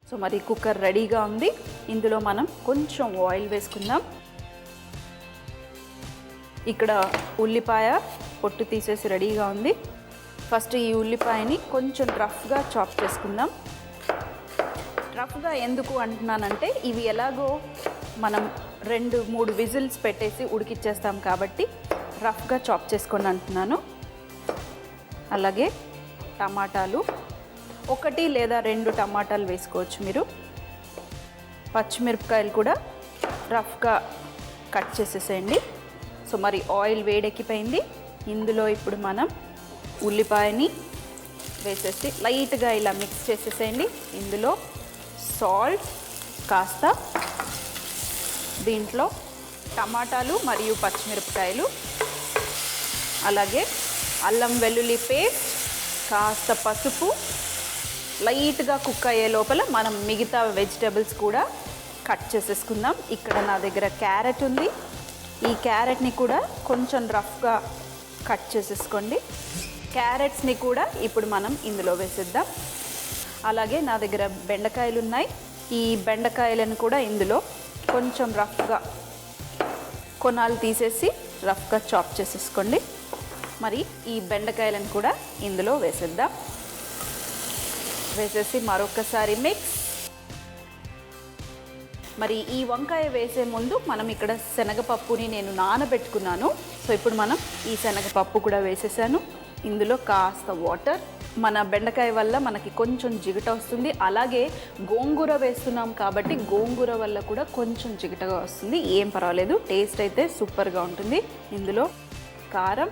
So మరి cooker రెడీగా ఉంది. ఇందులో మనం కొంచెం ఆయిల్ వేసుకుందాం. ఇక్కడ ఉల్లిపాయ పొట్టు తీసేసి రెడీగా ఉంది. ఫస్ట్ ఈ ఉల్లిపాయని కొంచెం రఫ్గా చాప్ చేసుకుందాం. రఫ్గా ఎందుకు అంటున్నానంటే ఇవి ఎలాగో మనం 2-3 విజిల్స్ పెట్టేసి ఉడికిచ్చేస్తాం కాబట్టి రఫ్గా చాప్ చేసుకొని అంటున్నాను. అలాగే టమాటాలు 1 లేదా 2 టమాటాలు వేసుకోవచ్చు మీరు. పచ్చిమిరపకాయలు కూడా రఫ్గా కట్ చేసేసేయండి. సో మరి ఆయిల్ వేడెక్కిపోయింది. ఇందులో ఇప్పుడు మనం ఉల్లిపాయని వేసేసి లైట్గా ఇలా మిక్స్ చేసేసేయండి. ఇందులో సాల్ట్ కాస్త, దీంట్లో టమాటాలు మరియు పచ్చిమిరపకాయలు, అలాగే అల్లం వెల్లుల్లి పేస్ట్, కాస్త పసుపు, లైట్గా కుక్ అయ్యే లోపల మనం మిగతా వెజిటబుల్స్ కూడా కట్ చేసేసుకుందాం. ఇక్కడ నా దగ్గర క్యారెట్ ఉంది. ఈ క్యారెట్ని కూడా కొంచెం రఫ్గా కట్ చేసేసుకోండి. క్యారెట్స్ని కూడా ఇప్పుడు మనం ఇందులో వేసేద్దాం. అలాగే నా దగ్గర బెండకాయలు ఉన్నాయి. ఈ బెండకాయలను కూడా ఇందులో కొంచెం రఫ్గా కొనాలు తీసేసి రఫ్గా చాప్ చేసేసుకోండి. మరి ఈ బెండకాయలను కూడా ఇందులో వేసేద్దాం. వేసేసి మరొకసారి మిక్స్. మరి ఈ వంకాయ వేసే ముందు మనం ఇక్కడ శనగపప్పుని నేను నానబెట్టుకున్నాను. సో ఇప్పుడు మనం ఈ శనగపప్పు కూడా వేసేసాను. ఇందులో కాస్త వాటర్. మన బెండకాయ వల్ల మనకి కొంచెం జిగట వస్తుంది. అలాగే గోంగూర వేస్తున్నాం కాబట్టి గోంగూర వల్ల కూడా కొంచెం జిగటగా వస్తుంది. ఏం పర్వాలేదు, టేస్ట్ అయితే సూపర్గా ఉంటుంది. ఇందులో కారం,